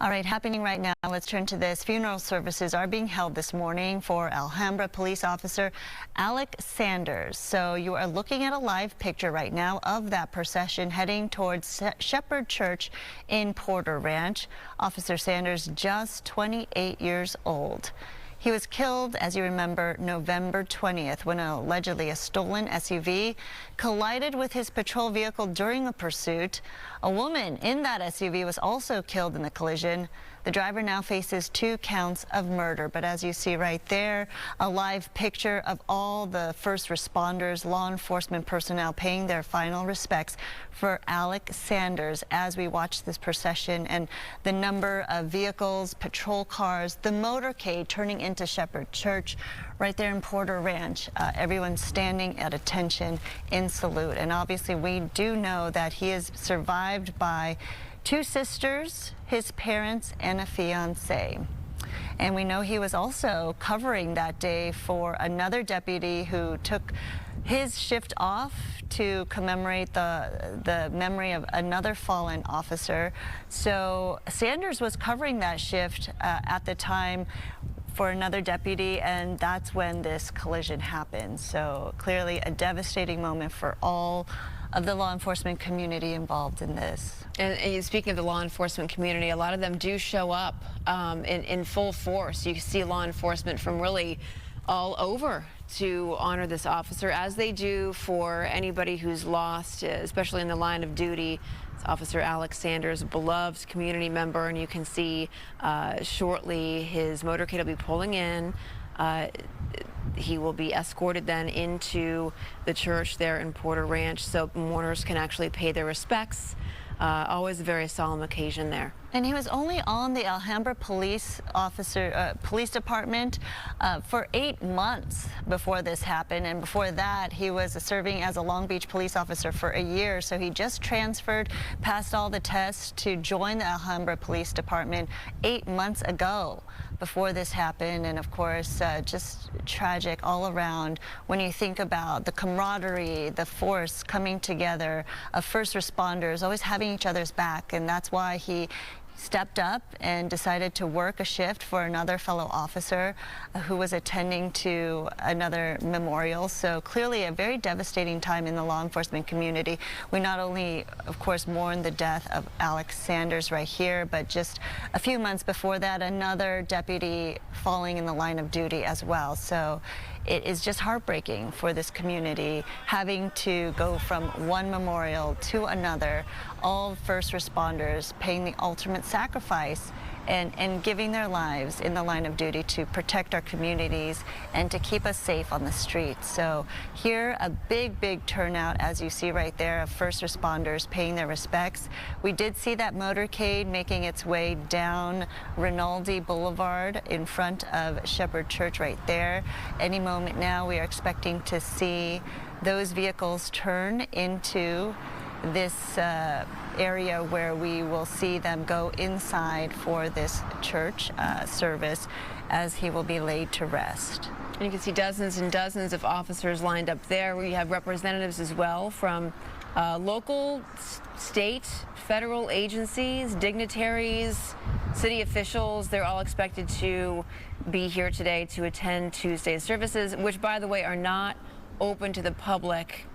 All right, happening right now, let's turn to this. Funeral services are being held this morning for Alhambra Police Officer Alec Sanders. So you are looking at a live picture right now of that procession heading towards Shepherd Church in Porter Ranch. Officer Sanders, just 28 years old. He was killed, as you remember, November 20th when allegedly a stolen SUV collided with his patrol vehicle during a pursuit. A woman in that SUV was also killed in the collision. The driver now faces 2 counts of murder. But as you see right there, a live picture of all the first responders, law enforcement personnel paying their final respects for Alec Sanders as we watch this procession, and the number of vehicles, patrol cars, the motorcade turning into Shepherd Church right there in Porter Ranch. Everyone standing at attention in salute. And obviously we do know that he is survived by 2 sisters, his parents, and a fiance. And we know he was also covering that day for another deputy who took his shift off to commemorate the memory of another fallen officer. So Sanders was covering that shift at the time for another deputy, and that's when this collision happened. So clearly a devastating moment for all of the law enforcement community involved in this. And speaking of the law enforcement community, a lot of them do show up in full force. You see law enforcement from really all over to honor this officer, as they do for anybody who's lost, especially in the line of duty. It's Officer Alec Sanders, beloved community member, and you can see shortly his motorcade will be pulling in. He will be escorted then into the church there in Porter Ranch, so mourners can actually pay their respects. Always a very solemn occasion there. And he was only on the Alhambra Police Department for 8 months before this happened, and before that he was serving as a Long Beach police officer for a year. So he just transferred, passed all the tests to join the Alhambra Police Department 8 months ago before this happened. And of course, just tragic all around when you think about the camaraderie, the force coming together of first responders, always having each other's back. And that's why he stepped up and decided to work a shift for another fellow officer who was attending to another memorial. So clearly a very devastating time in the law enforcement community. We not only, of course, mourn the death of Alec Sanders right here, but just a few months before that, another deputy falling in the line of duty as well. So it is just heartbreaking for this community having to go from one memorial to another, all first responders paying the ultimate sacrifice and giving their lives in the line of duty to protect our communities and to keep us safe on the streets. So here, a big turnout, as you see right there, of first responders paying their respects. We did see that motorcade making its way down Rinaldi Boulevard in front of Shepherd Church right there. Any moment now, we are expecting to see those vehicles turn into this area where we will see them go inside for this church service as he will be laid to rest. And you can see dozens and dozens of officers lined up there. We have representatives as well from local, state, federal agencies, dignitaries, city officials. They're all expected to be here today to attend Tuesday's services, which, by the way, are not open to the public.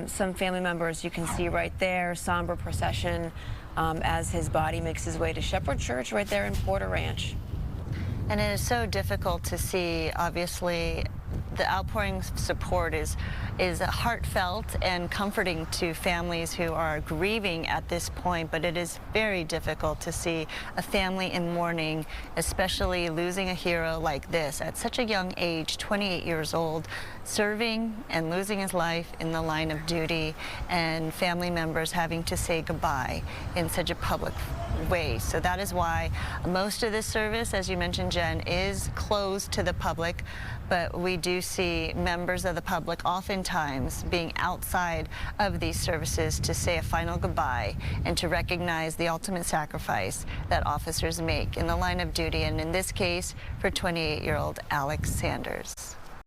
Some family members you can see right there, somber procession as his body makes his way to Shepherd Church right there in Porter Ranch. And it is so difficult to see. Obviously, the outpouring of support is heartfelt and comforting to families who are grieving at this point, but it is very difficult to see a family in mourning, especially losing a hero like this at such a young age, 28 years old, serving and losing his life in the line of duty, and family members having to say goodbye in such a public way. So that is why most of this service, as you mentioned, Jen, is closed to the public, but we do see members of the public oftentimes being outside of these services to say a final goodbye and to recognize the ultimate sacrifice that officers make in the line of duty, and in this case for 28-year-old Alec Sanders.